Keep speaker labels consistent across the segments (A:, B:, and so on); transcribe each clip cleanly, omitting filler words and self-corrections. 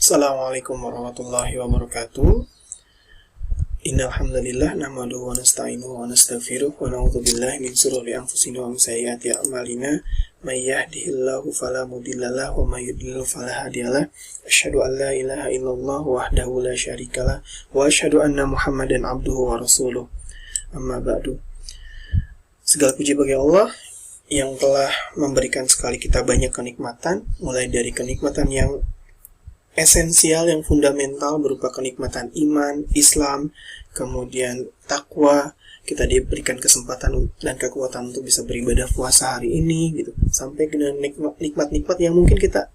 A: Assalamualaikum warahmatullahi wabarakatuh. Innal hamdalillah nahmaduhu wa nasta'inuhu wa nastaghfiruh wa na'udzu billahi min shururi anfusina wa min sayyiati a'malina. May yahdihillahu fala mudhillalah wa may yudlil fala hadiyalah. Asyhadu an la ilaha illallah wahdahu la syarikalah wa asyhadu anna Muhammadan abduhu wa rasuluh. Amma ba'du. Segala puji bagi Allah yang telah memberikan sekali kita banyak kenikmatan, mulai dari kenikmatan yang esensial, yang fundamental berupa kenikmatan iman, Islam, kemudian takwa. Kita diberikan kesempatan dan kekuatan untuk bisa beribadah puasa hari ini gitu. Sampai ke nikmat-nikmat yang mungkin kita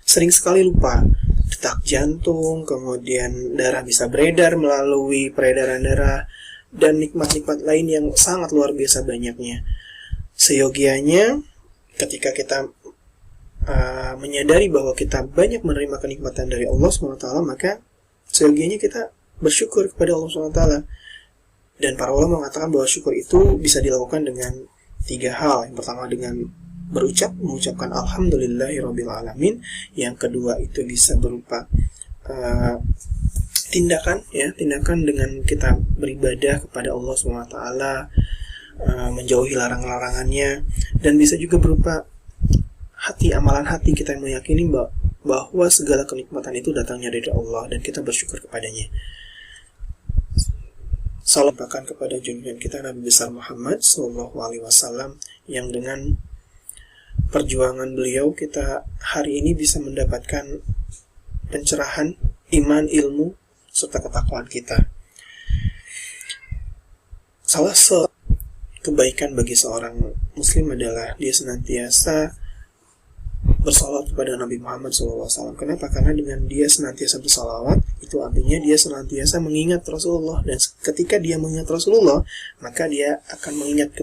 A: sering sekali lupa. Detak jantung, kemudian darah bisa beredar melalui peredaran darah, dan nikmat-nikmat lain yang sangat luar biasa banyaknya. Seyogianya ketika kita menyadari bahwa kita banyak menerima kenikmatan dari Allah SWT, maka seyogianya kita bersyukur kepada Allah SWT. Dan para ulama mengatakan bahwa syukur itu bisa dilakukan dengan 3 hal. Yang pertama dengan mengucapkan alhamdulillahirrabbilalamin. Yang kedua itu bisa berupa tindakan dengan kita beribadah kepada Allah SWT, menjauhi larang-larangannya. Dan bisa juga berupa amalan hati kita yang meyakini bahwa segala kenikmatan itu datangnya dari Allah dan kita bersyukur kepadanya. Salam bahkan kepada junjungan kita Nabi besar Muhammad SAW, yang dengan perjuangan beliau kita hari ini bisa mendapatkan pencerahan iman, ilmu, serta ketakwaan kita. Salah satu kebaikan bagi seorang muslim adalah dia senantiasa bersalawat kepada Nabi Muhammad SAW. Kenapa? Karena dengan dia senantiasa bersalawat, itu artinya dia senantiasa mengingat Rasulullah. Dan ketika dia mengingat Rasulullah, maka dia akan mengingat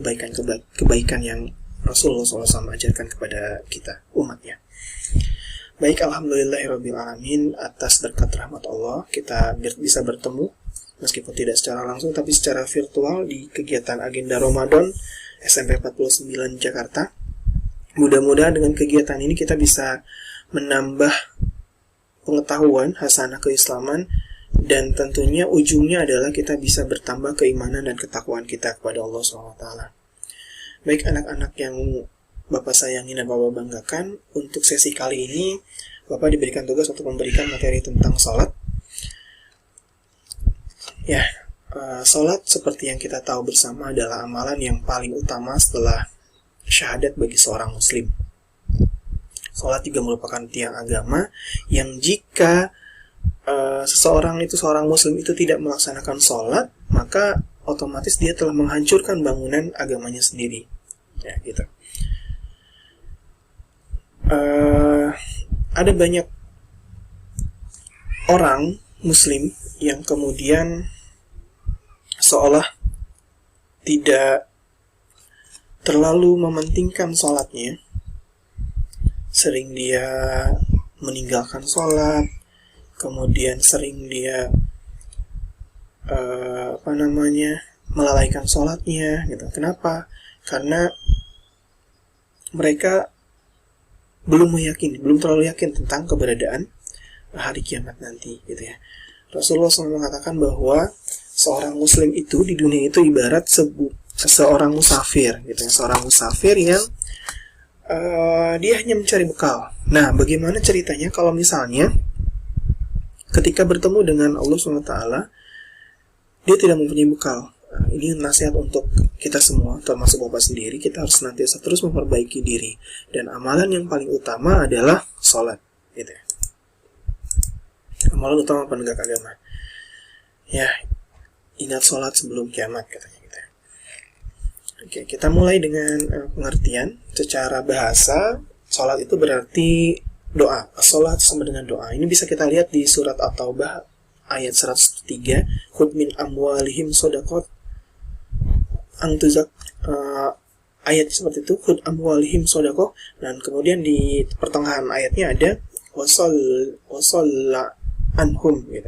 A: kebaikan yang Rasulullah SAW ajarkan kepada kita, umatnya. Baik, alhamdulillahirrabbilalamin, atas berkat rahmat Allah, kita bisa bertemu, meskipun tidak secara langsung, tapi secara virtual di kegiatan agenda Ramadan SMP 49 Jakarta. Mudah-mudahan dengan kegiatan ini kita bisa menambah pengetahuan, hasanah keislaman, dan tentunya ujungnya adalah kita bisa bertambah keimanan dan ketakwaan kita kepada Allah SWT. Baik anak-anak yang Bapak sayangi dan Bapak banggakan, untuk sesi kali ini Bapak diberikan tugas untuk memberikan materi tentang sholat. Sholat seperti yang kita tahu bersama adalah amalan yang paling utama setelah syahadat bagi seorang muslim. Salat juga merupakan tiang agama yang jika seorang muslim itu tidak melaksanakan salat, maka otomatis dia telah menghancurkan bangunan agamanya sendiri. Ya, gitu. Ada banyak orang muslim yang kemudian seolah tidak terlalu mementingkan sholatnya. Sering dia meninggalkan sholat, kemudian sering dia melalaikan sholatnya gitu. Kenapa? Karena mereka belum terlalu yakin tentang keberadaan hari kiamat nanti gitu ya. Rasulullah SAW mengatakan bahwa seorang muslim itu di dunia itu ibarat seorang musafir gitu ya, seorang musafir yang dia hanya mencari bekal. Nah, bagaimana ceritanya kalau misalnya ketika bertemu dengan Allah SWT dia tidak mempunyai bekal? Nah, ini nasihat untuk kita semua, termasuk Bapak sendiri. Kita harus senantiasa terus memperbaiki diri, dan amalan yang paling utama adalah sholat gitu ya. Amalan utama penegak agama. Ya, ingat sholat sebelum kiamat katanya. Oke, kita mulai dengan pengertian. Secara bahasa, sholat itu berarti doa. Sholat sama dengan doa. Ini bisa kita lihat di surat At-Taubah ayat 103. Khudh min amwalihim shadaqat antuzak, ayat seperti itu. Khudh amwalihim shadaqah. Dan kemudian di pertengahan ayatnya ada wasalla anhum gitu.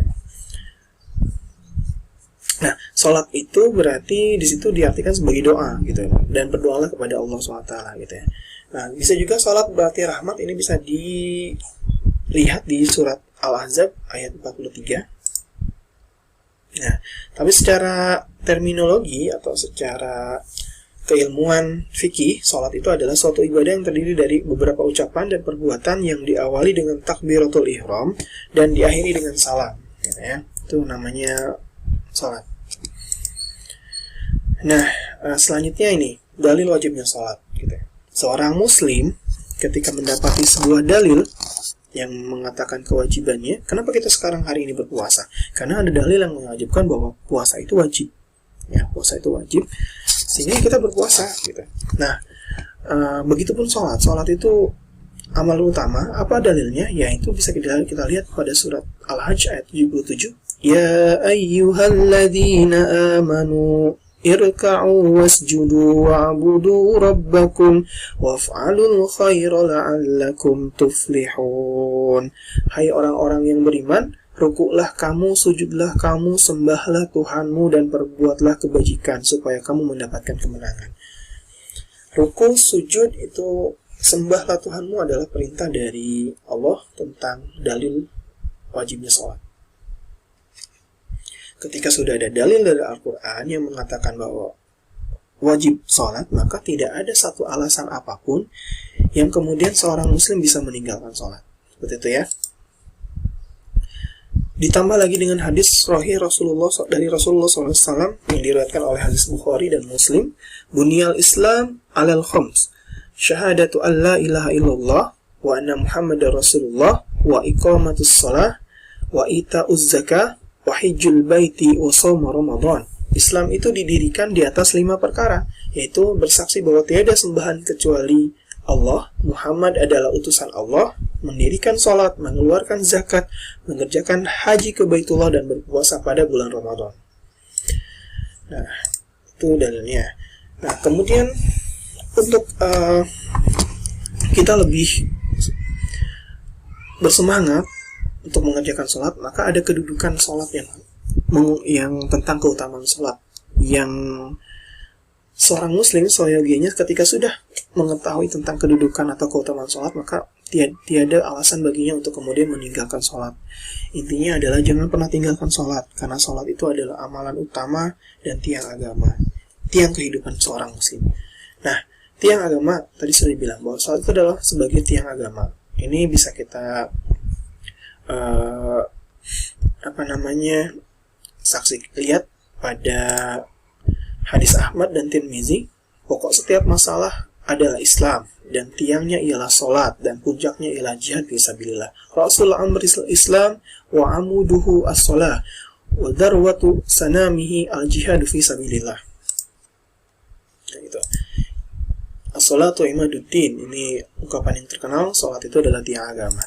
A: Nah, sholat itu berarti di situ diartikan sebagai doa gitu, dan berdoalah kepada Allah SWT gitu ya. Nah, bisa juga sholat berarti rahmat. Ini bisa dilihat di surat Al-Ahzab ayat 43. Nah, tapi secara terminologi atau secara keilmuan fikih, sholat itu adalah suatu ibadah yang terdiri dari beberapa ucapan dan perbuatan yang diawali dengan takbiratul ihram dan diakhiri dengan salam, gitu ya. Itu namanya sholat. Nah, selanjutnya ini dalil wajibnya sholat, gitu ya. Seorang muslim ketika mendapati sebuah dalil yang mengatakan kewajibannya, kenapa kita sekarang hari ini berpuasa? Karena ada dalil yang mewajibkan bahwa puasa itu wajib. Ya, puasa itu wajib, sehingga kita berpuasa, gitu. Nah, begitupun sholat. Sholat itu amal utama. Apa dalilnya? Yaitu bisa kita lihat pada surat Al-Hajj ayat 77. Ya ayyuhalladzina amanu irka'u wasjudu wa'budu rabbakum waf'alul khaira la'allakum tuflihun. Hai orang-orang yang beriman, rukuklah kamu, sujudlah kamu, sembahlah Tuhanmu dan perbuatlah kebajikan supaya kamu mendapatkan kemenangan. Ruku, sujud itu sembahlah Tuhanmu adalah perintah dari Allah tentang dalil wajibnya sholat. Ketika sudah ada dalil dari Al-Quran yang mengatakan bahwa wajib sholat, maka tidak ada satu alasan apapun yang kemudian seorang muslim bisa meninggalkan sholat. Seperti itu ya. Ditambah lagi dengan hadis sahih dari Rasulullah SAW yang diriwayatkan oleh hadis Bukhari dan Muslim. Bunyal Islam alal khams, syahadatu an la ilaha illallah wa anna Muhammadar Rasulullah wa iqamatus shalah wa ita'uz zakah wa hijjul baiti wa shaum Ramadan. Islam itu didirikan di atas 5 perkara, yaitu bersaksi bahwa tiada sembahan kecuali Allah, Muhammad adalah utusan Allah, mendirikan sholat, mengeluarkan zakat, mengerjakan haji ke Baitullah, dan berpuasa pada bulan Ramadan. Nah, itu dalilnya. Nah, kemudian untuk kita lebih bersemangat untuk mengerjakan sholat, maka ada kedudukan sholat yang tentang keutamaan sholat, yang seorang muslim seyogianya ketika sudah mengetahui tentang kedudukan atau keutamaan sholat, maka tiada alasan baginya untuk kemudian meninggalkan sholat. Intinya adalah jangan pernah tinggalkan sholat, karena sholat itu adalah amalan utama dan tiang agama, tiang kehidupan seorang muslim. Nah, tiang agama, tadi sudah dibilang bahwa sholat itu adalah sebagai tiang agama. Ini bisa kita lihat pada hadis Ahmad dan Tirmizi. Pokok setiap masalah adalah Islam, dan tiangnya ialah sholat, dan puncaknya ialah jihad fisabilillah. Rasul amri Islam wa amuduhu as-sholah wa darwatu sanamihi al-jihad fisabilillah. Nah, itu as-sholatu imaduddin, ini ungkapan yang terkenal. Sholat itu adalah tiang agama.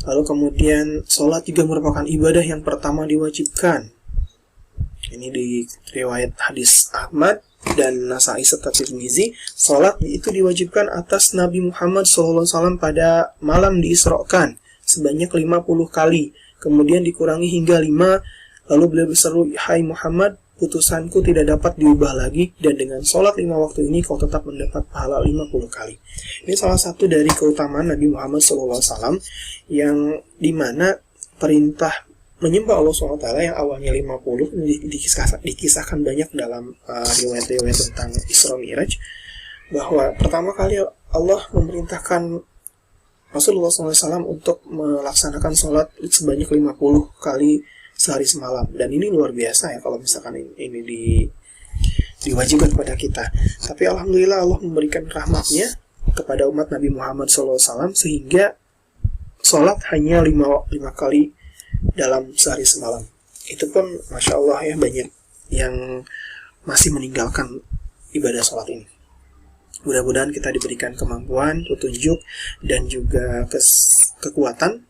A: Lalu kemudian sholat juga merupakan ibadah yang pertama diwajibkan. Ini di riwayat hadis Ahmad dan Nasai serta Tirmizi. Sholat itu diwajibkan atas Nabi Muhammad SAW pada malam diisrokan sebanyak 50 kali. Kemudian dikurangi hingga 5. Lalu beliau berseru, hai Muhammad, putusanku tidak dapat diubah lagi, dan dengan sholat 5 waktu ini kau tetap mendapat pahala 50 kali. Ini salah satu dari keutamaan Nabi Muhammad SAW, yang dimana perintah menyembah Allah SWT yang awalnya 50 dikisahkan banyak dalam riwayat-riwayat tentang Isra Mi'raj, bahwa pertama kali Allah memerintahkan Rasulullah SAW untuk melaksanakan sholat sebanyak 50 kali sehari semalam. Dan ini luar biasa ya kalau misalkan ini diwajibkan kepada kita. Tapi alhamdulillah Allah memberikan rahmatnya kepada umat Nabi Muhammad SAW sehingga sholat hanya 5 kali dalam sehari semalam. Itu pun Masya Allah ya, banyak yang masih meninggalkan ibadah sholat ini. Mudah-mudahan kita diberikan kemampuan, petunjuk, dan juga kekuatan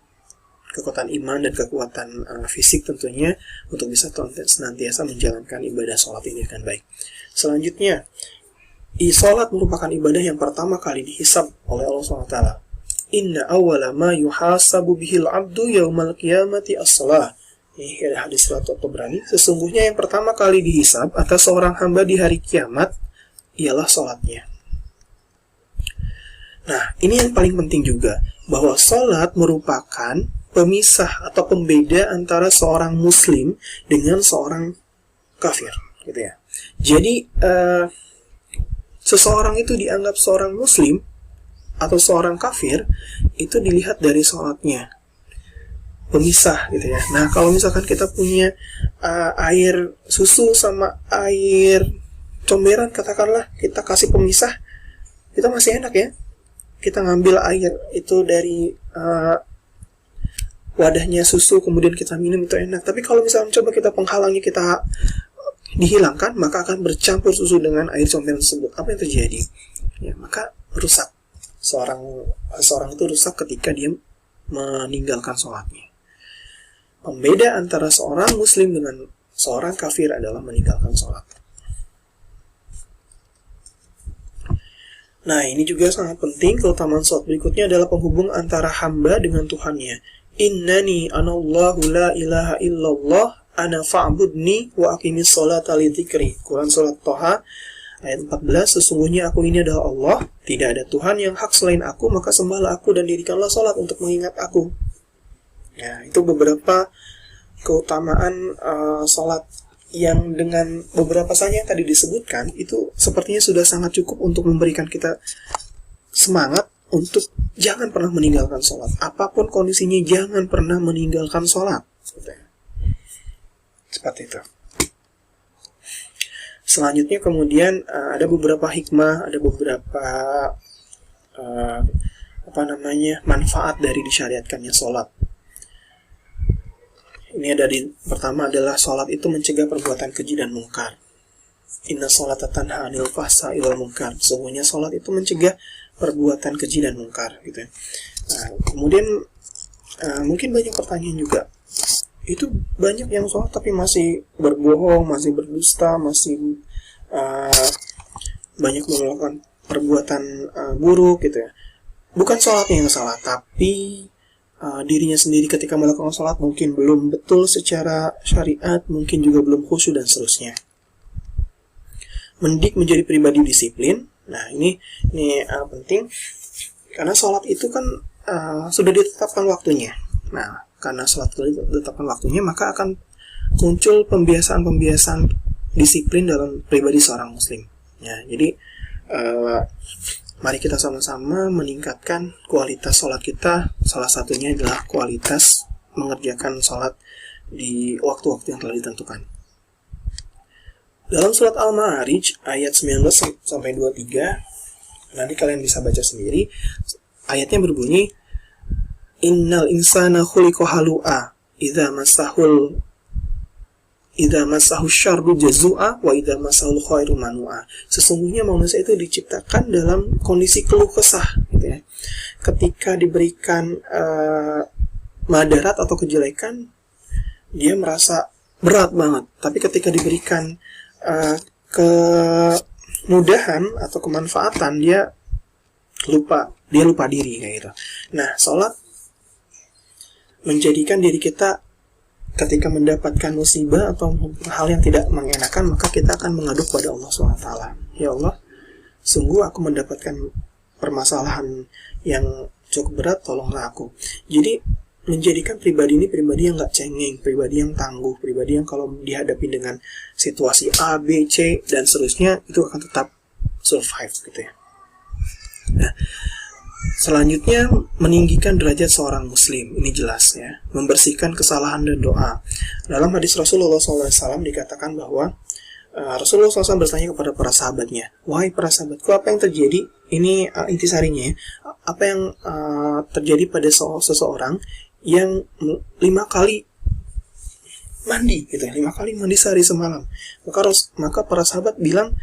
A: iman dan kekuatan fisik tentunya untuk bisa senantiasa menjalankan ibadah sholat ini dengan baik. Selanjutnya, sholat merupakan ibadah yang pertama kali dihisab oleh Allah SWT. Inna awwala ma yuhasabu bihil abdu yaumal qiyamati as-salah. Ini ada hadis riwayat Tabrani. Sesungguhnya yang pertama kali dihisab atas seorang hamba di hari kiamat ialah sholatnya. Nah, ini yang paling penting juga, bahwa sholat merupakan pemisah atau pembeda antara seorang muslim dengan seorang kafir, gitu ya. Jadi seseorang itu dianggap seorang muslim atau seorang kafir itu dilihat dari sholatnya, pemisah, gitu ya. Nah, kalau misalkan kita punya air susu sama air comberan, katakanlah kita kasih pemisah, itu masih enak ya. Kita ngambil air itu dari wadahnya susu, kemudian kita minum, itu enak. Tapi kalau misalnya coba kita penghalangnya, kita dihilangkan, maka akan bercampur susu dengan air comberan tersebut. Apa yang terjadi? Ya, maka rusak. Seorang itu rusak ketika dia meninggalkan sholatnya. Pembeda antara seorang muslim dengan seorang kafir adalah meninggalkan sholat. Nah, ini juga sangat penting. Keutamaan sholat berikutnya adalah penghubung antara hamba dengan Tuhannya. Innani anallahu la ilaha illallah ana fa'budni wa aqimis sholata li dzikri. Quran surat Thaha ayat 14, sesungguhnya aku ini adalah Allah, tidak ada Tuhan yang hak selain aku, maka sembahlah aku dan dirikanlah sholat untuk mengingat aku. Ya, itu beberapa keutamaan sholat yang dengan beberapa saja yang tadi disebutkan, itu sepertinya sudah sangat cukup untuk memberikan kita semangat untuk jangan pernah meninggalkan sholat. Apapun kondisinya, jangan pernah meninggalkan sholat. Seperti itu. Selanjutnya kemudian ada beberapa hikmah, ada beberapa manfaat dari disyariatkannya sholat. Ini pertama adalah sholat itu mencegah perbuatan keji dan mungkar. Inna sholata tanha 'anil fahsya'i wal munkar. Sesungguhnya sholat itu mencegah perbuatan keji dan mungkar, gitu ya. Nah, kemudian mungkin banyak pertanyaan juga. Itu banyak yang sholat tapi masih berbohong, masih berdusta, masih banyak melakukan perbuatan buruk, gitu ya. Bukan sholatnya yang salah, tapi dirinya sendiri ketika melakukan sholat mungkin belum betul secara syariat, mungkin juga belum khusyuk dan seterusnya. Mendidik menjadi pribadi disiplin. Nah, ini penting karena sholat itu kan sudah ditetapkan waktunya. Nah, karena sholat sudah ditetapkan waktunya, maka akan muncul pembiasaan disiplin dalam pribadi seorang muslim. Ya, jadi mari kita sama-sama meningkatkan kualitas sholat kita. Salah satunya adalah kualitas mengerjakan sholat di waktu-waktu yang telah ditentukan. Dalam surat Al-Ma'arij ayat 19-23, nanti kalian bisa baca sendiri. Ayatnya berbunyi, Innal insana khuliqa halu'a idza massahu syarru jazua wa idza massahul khairu manu'a. Sesungguhnya manusia itu diciptakan dalam kondisi keluh kesah, gitu ya. Ketika diberikan madarat atau kejelekan, dia merasa berat banget. Tapi ketika diberikan kemudahan atau kemanfaatan, dia lupa diri, kayak gitu. Nah, sholat menjadikan diri kita ketika mendapatkan musibah atau hal yang tidak mengenakan, maka kita akan mengadu kepada Allah SWT. Ya Allah, sungguh aku mendapatkan permasalahan yang cukup berat, tolonglah aku. Jadi menjadikan pribadi ini pribadi yang gak cengeng, pribadi yang tangguh, pribadi yang kalau dihadapi dengan situasi A, B, C, dan seterusnya, itu akan tetap survive, gitu ya. Nah, selanjutnya meninggikan derajat seorang muslim. Ini jelas ya, membersihkan kesalahan dan doa. Dalam hadis Rasulullah SAW dikatakan bahwa Rasulullah SAW bertanya kepada para sahabatnya, wahai para sahabatku, apa yang terjadi? Ini intisarinya ya, apa yang terjadi pada seseorang yang 5 kali mandi, gitu ya, 5 kali mandi sehari semalam. Maka para sahabat bilang,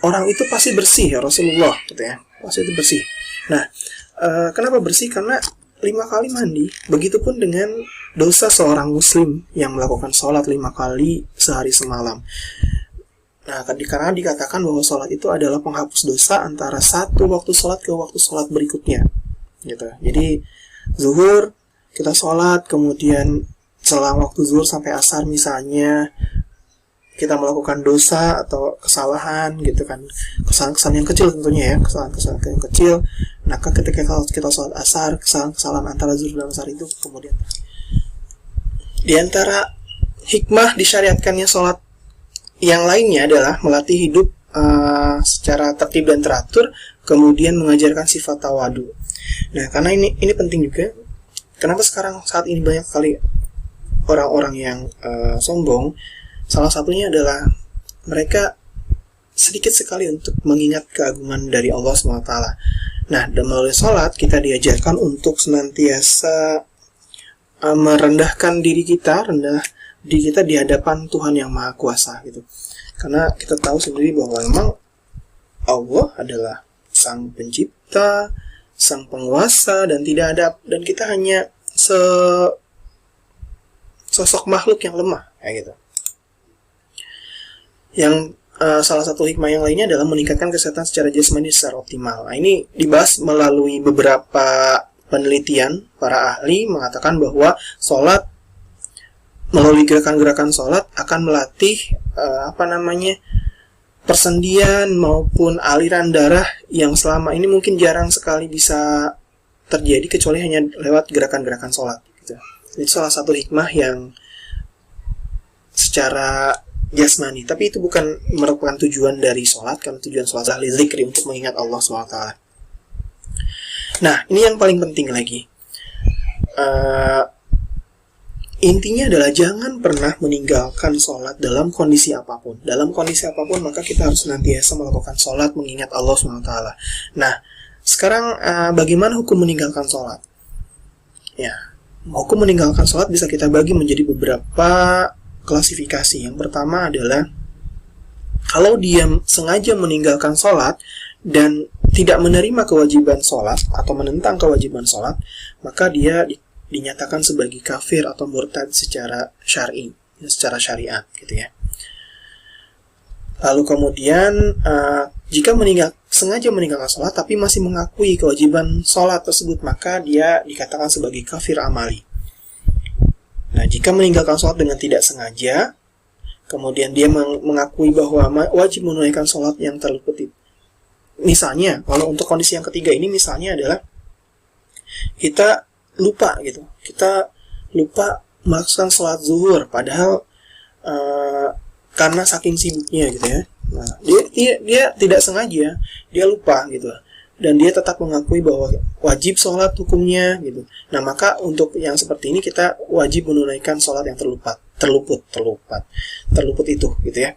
A: orang itu pasti bersih ya Rasulullah, gitu ya, pasti itu bersih. Nah, kenapa bersih? Karena 5 kali mandi. Begitupun dengan dosa seorang muslim yang melakukan sholat 5 kali sehari semalam. Nah, karena dikatakan bahwa sholat itu adalah penghapus dosa antara satu waktu sholat ke waktu sholat berikutnya, gitu. Jadi zuhur kita sholat, kemudian selang waktu zuhur sampai asar misalnya kita melakukan dosa atau kesalahan gitu kan, kesalahan-kesalahan yang kecil tentunya ya, kesalahan-kesalahan yang kecil. Maka ketika kita sholat asar, kesalahan-kesalahan antara zuhur dan asar itu kemudian di antara hikmah disyariatkannya sholat yang lainnya adalah melatih hidup secara tertib dan teratur, kemudian mengajarkan sifat tawadu. Nah, karena ini penting juga. Kenapa sekarang saat ini banyak sekali orang-orang yang sombong? Salah satunya adalah mereka sedikit sekali untuk mengingat keagungan dari Allah SWT. Nah, dan melalui sholat kita diajarkan untuk senantiasa merendahkan diri kita, di hadapan Tuhan yang Maha Kuasa gitu. Karena kita tahu sendiri bahwa memang Allah adalah Sang Pencipta, Sang Penguasa, dan kita hanya sosok makhluk yang lemah kayak gitu. Yang salah satu hikmah yang lainnya adalah meningkatkan kesehatan secara jasmani secara optimal. Nah, ini dibahas melalui beberapa penelitian. Para ahli mengatakan bahwa sholat, melalui gerakan-gerakan sholat akan melatih persendian maupun aliran darah yang selama ini mungkin jarang sekali bisa terjadi kecuali hanya lewat gerakan-gerakan sholat gitu. Itu salah satu hikmah yang secara jasmani, tapi itu bukan merupakan tujuan dari sholat, karena tujuan sholat adalah zikri, untuk mengingat Allah SWT. Nah, ini yang paling penting lagi. Intinya adalah jangan pernah meninggalkan sholat dalam kondisi apapun. Dalam kondisi apapun, maka kita harus senantiasa melakukan sholat mengingat Allah SWT. Nah, sekarang bagaimana hukum meninggalkan sholat? Ya, hukum meninggalkan sholat bisa kita bagi menjadi beberapa klasifikasi. Yang pertama adalah kalau dia sengaja meninggalkan sholat dan tidak menerima kewajiban sholat atau menentang kewajiban sholat, maka dia dinyatakan sebagai kafir atau murtad secara syar'i, secara syariat gitu ya. Lalu kemudian jika sengaja meninggalkan sholat tapi masih mengakui kewajiban sholat tersebut, maka dia dikatakan sebagai kafir amali. Nah, jika meninggalkan sholat dengan tidak sengaja, kemudian dia mengakui bahwa wajib menunaikan sholat yang terluput itu. Misalnya, kalau untuk kondisi yang ketiga ini, misalnya adalah kita lupa gitu. Kita lupa melaksanakan sholat zuhur, padahal karena saking sibuknya gitu ya. Nah, dia tidak sengaja, dia lupa gitu. Dan dia tetap mengakui bahwa wajib sholat hukumnya gitu. Nah, maka untuk yang seperti ini kita wajib menunaikan sholat yang terluput itu gitu ya.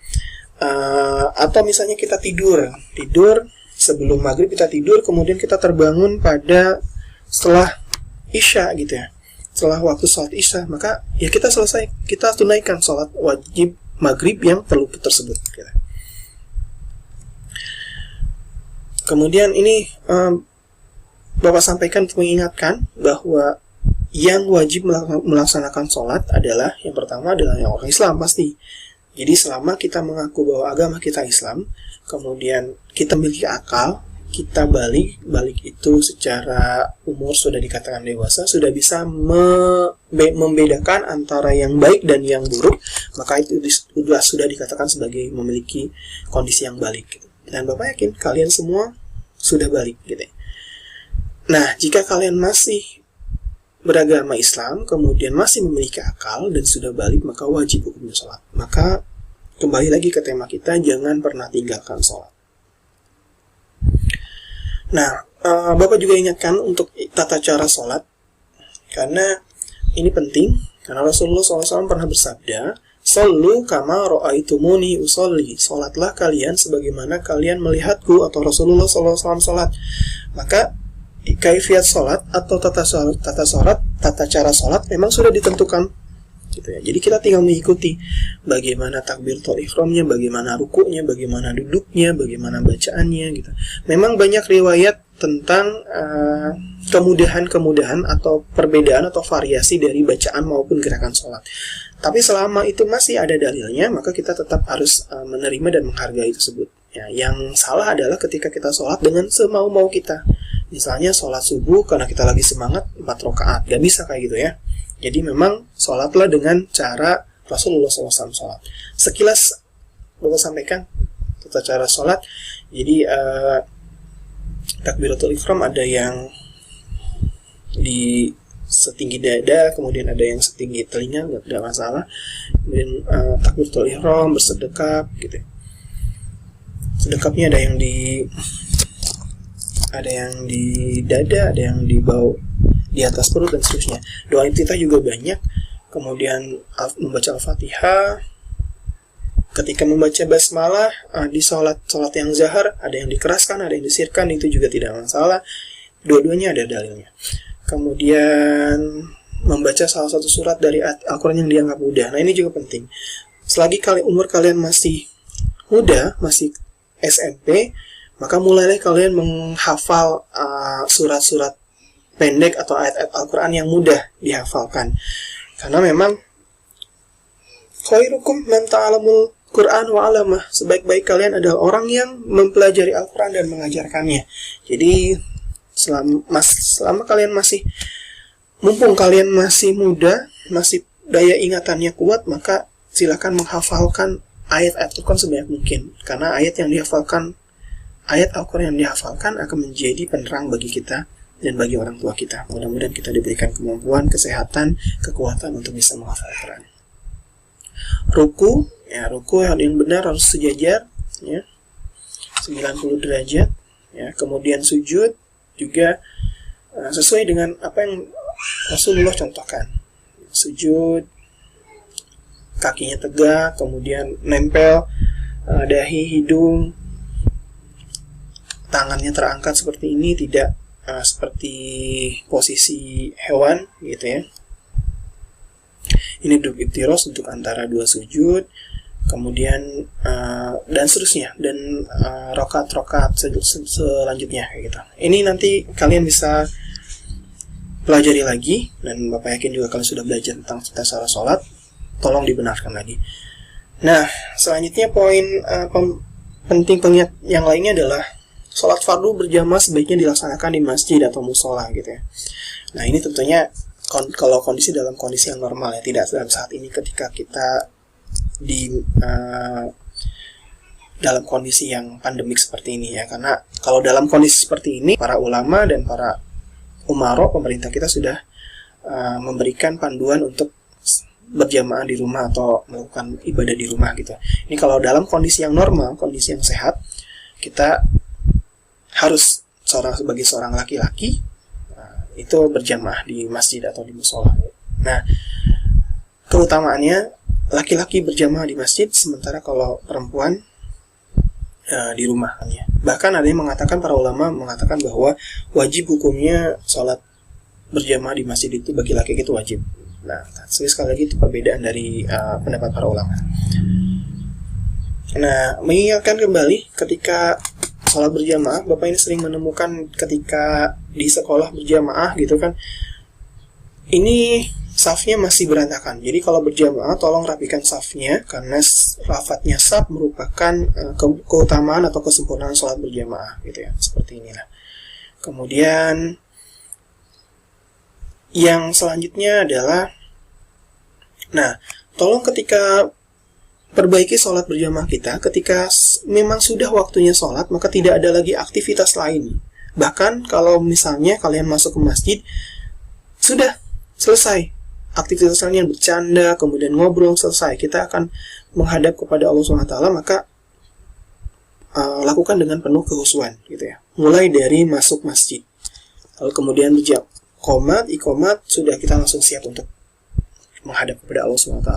A: Atau misalnya kita tidur sebelum maghrib, kita tidur, kemudian kita terbangun pada setelah isya gitu ya, setelah waktu sholat isya, maka ya kita tunaikan sholat wajib maghrib yang terluput tersebut gitu. Kemudian ini Bapak sampaikan untuk mengingatkan bahwa yang wajib melaksanakan sholat adalah, yang pertama adalah yang orang Islam pasti. Jadi selama kita mengaku bahwa agama kita Islam, kemudian kita memiliki akal, kita balik itu secara umur sudah dikatakan dewasa, sudah bisa membedakan antara yang baik dan yang buruk, maka itu sudah dikatakan sebagai memiliki kondisi yang balik gitu. Dan Bapak yakin kalian semua sudah balik gitu. Nah, jika kalian masih beragama Islam, kemudian masih memiliki akal dan sudah balik, maka wajib hukumnya sholat. Maka kembali lagi ke tema kita, jangan pernah tinggalkan sholat. Nah, Bapak juga ingatkan untuk tata cara sholat, karena ini penting, karena Rasulullah SAW pernah bersabda, "Shollu kama ra'aitumuni usolli." Sholatlah kalian sebagaimana kalian melihatku, atau Rasulullah SAW sholat. Maka kaifiat sholat atau tata cara sholat memang sudah ditentukan gitu ya. Jadi kita tinggal mengikuti bagaimana takbiratul ihramnya, bagaimana rukuknya, bagaimana duduknya, bagaimana bacaannya gitu. Memang banyak riwayat tentang kemudahan atau perbedaan atau variasi dari bacaan maupun gerakan sholat. Tapi selama itu masih ada dalilnya, maka kita tetap harus menerima dan menghargai tersebut. Ya, yang salah adalah ketika kita sholat dengan semau-mau kita. Misalnya sholat subuh karena kita lagi semangat 4 rakaat, gak bisa kayak gitu ya. Jadi memang sholatlah dengan cara Rasulullah SAW sholat. Sekilas Bapak sampaikan tata cara sholat. Jadi takbiratul ihram ada yang di setinggi dada, kemudian ada yang setinggi telinga, nggak ada masalah. Kemudian takbiratul ihram, bersedekap gitu. Sedekapnya ada yang di dada, ada yang di bawah, di atas perut dan seterusnya. Doa iftitah juga banyak. Kemudian membaca Al-Fatihah. Ketika membaca basmalah di sholat yang zahar, ada yang dikeraskan, ada yang disirkan, itu juga tidak masalah. Dua-duanya ada dalilnya. Kemudian membaca salah satu surat dari Al-Quran yang dianggap mudah. Nah, ini juga penting. Selagi umur kalian masih muda, masih SMP, maka mulailah kalian menghafal surat-surat pendek atau ayat-ayat Al-Quran yang mudah dihafalkan. Karena memang khairukum man ta'alamul Quran wa alamah, sebaik-baik kalian adalah orang yang mempelajari Al-Quran dan mengajarkannya. Jadi selama kalian mumpung kalian masih muda, masih daya ingatannya kuat, maka silakan menghafalkan ayat-ayat Al-Quran sebanyak mungkin. Karena ayat Al-Quran yang dihafalkan akan menjadi penerang bagi kita dan bagi orang tua kita. Mudah-mudahan kita diberikan kemampuan, kesehatan, kekuatan untuk bisa menghafal Al-Quran. Ruku yang benar harus sejajar, ya, 90 derajat, ya. Kemudian sujud juga sesuai dengan apa yang Rasulullah contohkan. Sujud, kakinya tegak, kemudian nempel dahi, hidung, tangannya terangkat seperti ini, tidak seperti posisi hewan, gitu ya. Ini duduk iftirosh untuk antara dua sujud, kemudian dan seterusnya, dan rokat-rokat selanjutnya kayak gitu. Ini nanti kalian bisa pelajari lagi, dan Bapak yakin juga kalian sudah belajar tentang tata cara sholat. Tolong dibenarkan lagi. Nah, selanjutnya poin penting pengingat yang lainnya adalah sholat fardu berjamaah sebaiknya dilaksanakan di masjid atau musola gitu ya. Nah, ini tentunya kalau dalam kondisi yang normal, ya, tidak dalam saat ini ketika kita di dalam kondisi yang pandemik seperti ini, ya. Karena kalau dalam kondisi seperti ini, para ulama dan para umaro, pemerintah kita sudah memberikan panduan untuk berjamaah di rumah atau melakukan ibadah di rumah gitu. Ini kalau dalam kondisi yang normal, kondisi yang sehat, kita harus sebagai seorang laki-laki itu berjamaah di masjid atau di musola. Nah, keutamaannya laki-laki berjamaah di masjid, sementara kalau perempuan di rumah, ya. Bahkan ada yang mengatakan, para ulama mengatakan bahwa wajib hukumnya sholat berjamaah di masjid itu bagi laki-laki itu wajib. Nah, sekali lagi itu perbedaan dari pendapat para ulama. Nah, mengingatkan kembali ketika sholat berjamaah, Bapak ini sering menemukan ketika di sekolah berjamaah gitu kan, ini safnya masih berantakan. Jadi kalau berjamaah tolong rapikan safnya, karena lafadznya saf merupakan keutamaan atau kesempurnaan sholat berjamaah gitu ya, seperti inilah. Kemudian yang selanjutnya adalah, nah, tolong ketika perbaiki sholat berjamaah kita, ketika memang sudah waktunya sholat, maka tidak ada lagi aktivitas lain. Bahkan kalau misalnya kalian masuk ke masjid, sudah selesai aktivitas kalian, bercanda, kemudian ngobrol, selesai, kita akan menghadap kepada Allah SWT, maka lakukan dengan penuh kehusuan gitu ya. Mulai dari masuk masjid, lalu kemudian ikomat, sudah kita langsung siap untuk menghadap kepada Allah SWT.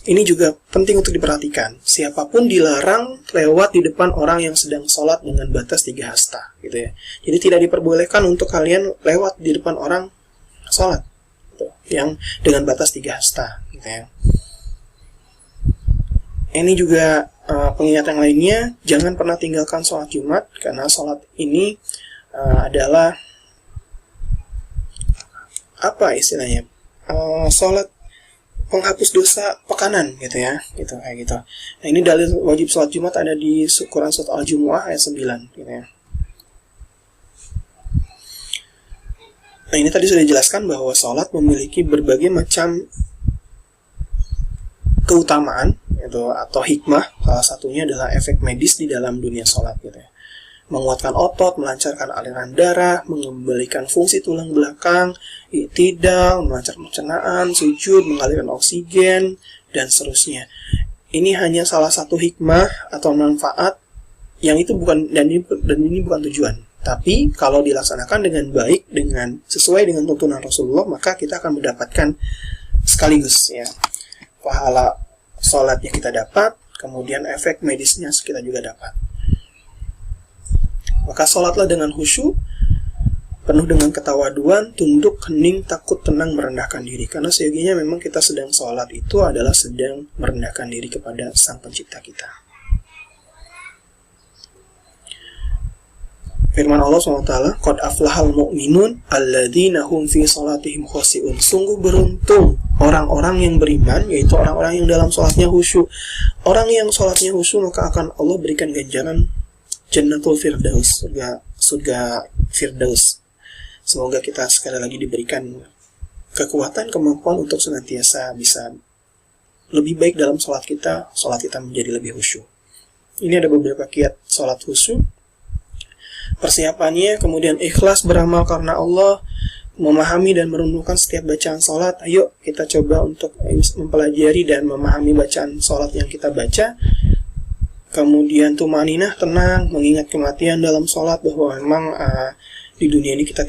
A: Ini juga penting untuk diperhatikan. Siapapun dilarang lewat di depan orang yang sedang sholat dengan batas 3 hasta, gitu ya. Jadi tidak diperbolehkan untuk kalian lewat di depan orang sholat gitu, yang dengan batas 3 hasta, gitu ya. Ini juga pengingat yang lainnya, jangan pernah tinggalkan sholat Jumat, karena sholat ini adalah apa istilahnya? Sholat penghapus dosa pekanan gitu ya, gitu kayak gitu. Nah, ini dalil wajib sholat Jumat ada di Quran surat Al-Jumu'ah ayat 9 gitu ya. Nah, ini tadi sudah dijelaskan bahwa sholat memiliki berbagai macam keutamaan itu atau hikmah, salah satunya adalah efek medis di dalam dunia sholat gitu ya. Menguatkan otot, melancarkan aliran darah, mengembalikan fungsi tulang belakang, i'tidal, melancarkan pencernaan, sujud, mengalirkan oksigen, dan seterusnya. Ini hanya salah satu hikmah atau manfaat yang itu bukan dan ini bukan tujuan. Tapi kalau dilaksanakan dengan baik, dengan sesuai dengan tuntunan Rasulullah, maka kita akan mendapatkan sekaligus ya pahala sholatnya kita dapat, kemudian efek medisnya kita juga dapat. Maka sholatlah dengan khusyuk, penuh dengan ketawaduan, tunduk, hening, takut, tenang, merendahkan diri. Karena sejatinya memang kita sedang sholat itu adalah sedang merendahkan diri kepada Sang Pencipta kita. Firman Allah SWT, Qad aflahal mu'minun alladzina hum fi sholatihim khoshi'un. Sungguh beruntung orang-orang yang beriman, yaitu orang-orang yang dalam sholatnya khusyuk. Orang yang sholatnya khusyuk, maka akan Allah berikan ganjaran Jannatul Firdaus, surga Firdaus. Semoga kita sekali lagi diberikan kekuatan, kemampuan untuk senantiasa bisa lebih baik dalam sholat kita menjadi lebih khusyuk. Ini ada beberapa kiat sholat khusyuk. Persiapannya, kemudian ikhlas beramal karena Allah, memahami dan merenungkan setiap bacaan sholat. Ayo kita coba untuk mempelajari dan memahami bacaan sholat yang kita baca. Kemudian tumaninah, tenang, mengingat kematian dalam sholat, bahwa memang di dunia ini kita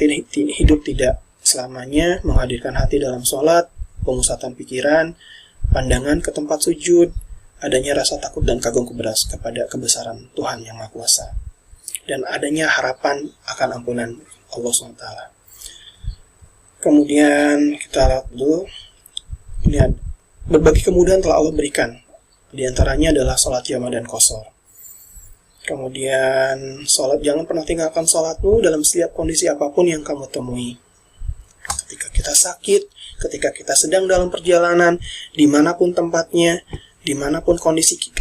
A: hidup tidak selamanya, menghadirkan hati dalam sholat, pemusatan pikiran, pandangan ke tempat sujud, adanya rasa takut dan kagum kepada kebesaran Tuhan Yang Maha Kuasa, dan adanya harapan akan ampunan Allah SWT. Kemudian kita lihat dulu, lihat berbagai kemudahan telah Allah berikan. Di antaranya adalah sholat jamaah dan qashar. Kemudian sholat, jangan pernah tinggalkan sholatmu dalam setiap kondisi apapun yang kamu temui. Ketika kita sakit, ketika kita sedang dalam perjalanan, dimanapun tempatnya, dimanapun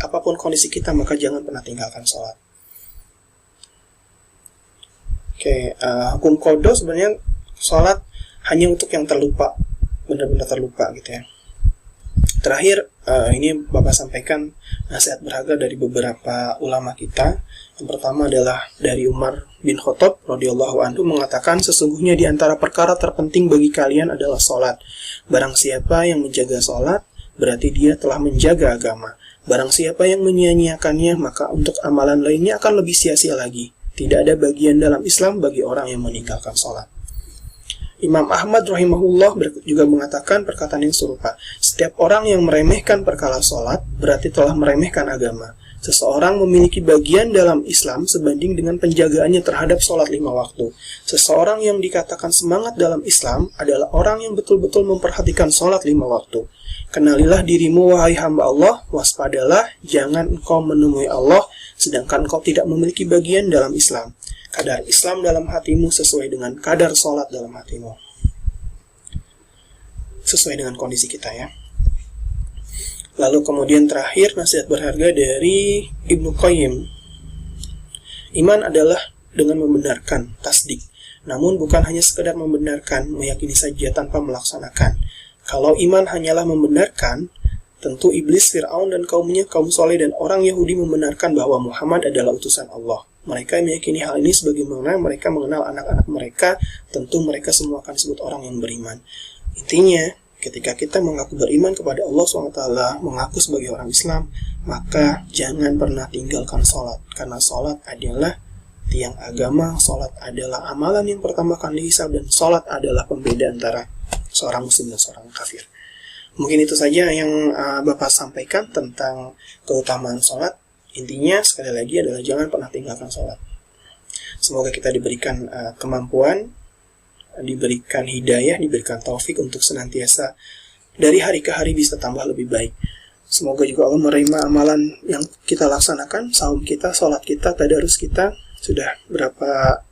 A: apapun kondisi kita, maka jangan pernah tinggalkan sholat. Hukum qada sebenarnya sholat hanya untuk yang terlupa, benar-benar terlupa gitu ya. Terakhir, ini Bapak sampaikan nasihat berharga dari beberapa ulama kita. Yang pertama adalah dari Umar bin Khattab radhiyallahu anhu mengatakan, sesungguhnya di antara perkara terpenting bagi kalian adalah sholat. Barang siapa yang menjaga sholat, berarti dia telah menjaga agama. Barang siapa yang menyia-nyiakannya, maka untuk amalan lainnya akan lebih sia-sia lagi. Tidak ada bagian dalam Islam bagi orang yang meninggalkan sholat. Imam Ahmad rahimahullah juga mengatakan perkataan yang serupa. Setiap orang yang meremehkan perkara sholat berarti telah meremehkan agama. Seseorang memiliki bagian dalam Islam sebanding dengan penjagaannya terhadap sholat 5 waktu. Seseorang yang dikatakan semangat dalam Islam adalah orang yang betul-betul memperhatikan sholat 5 waktu. Kenalilah dirimu wahai hamba Allah, waspadalah, jangan engkau menemui Allah sedangkan engkau tidak memiliki bagian dalam Islam. Kadar Islam dalam hatimu sesuai dengan kadar sholat dalam hatimu. Sesuai dengan kondisi kita ya. Lalu kemudian terakhir nasihat berharga dari Ibnu Qayyim. Iman adalah dengan membenarkan, tasdik. Namun bukan hanya sekedar membenarkan, meyakini saja tanpa melaksanakan. Kalau iman hanyalah membenarkan, tentu iblis, Fir'aun dan kaumnya, kaum soleh dan orang Yahudi membenarkan bahwa Muhammad adalah utusan Allah. Mereka meyakini hal ini sebagaimana mereka mengenal anak-anak mereka, tentu mereka semua akan disebut orang yang beriman. Intinya, ketika kita mengaku beriman kepada Allah SWT, mengaku sebagai orang Islam, maka jangan pernah tinggalkan sholat. Karena sholat adalah tiang agama, sholat adalah amalan yang pertama kali dihisab, dan sholat adalah pembeda antara seorang muslim dan seorang kafir. Mungkin itu saja yang Bapak sampaikan tentang keutamaan sholat. Intinya sekali lagi adalah jangan pernah tinggalkan sholat. Semoga kita diberikan kemampuan, diberikan hidayah, diberikan taufik untuk senantiasa dari hari ke hari bisa tambah lebih baik. Semoga juga Allah menerima amalan yang kita laksanakan, saum kita, sholat kita, tadarus kita. Sudah berapa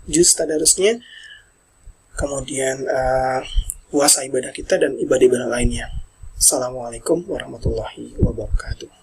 A: juz tadarusnya, kemudian puasa ibadah kita dan ibadah-ibadah lainnya. Assalamualaikum warahmatullahi wabarakatuh.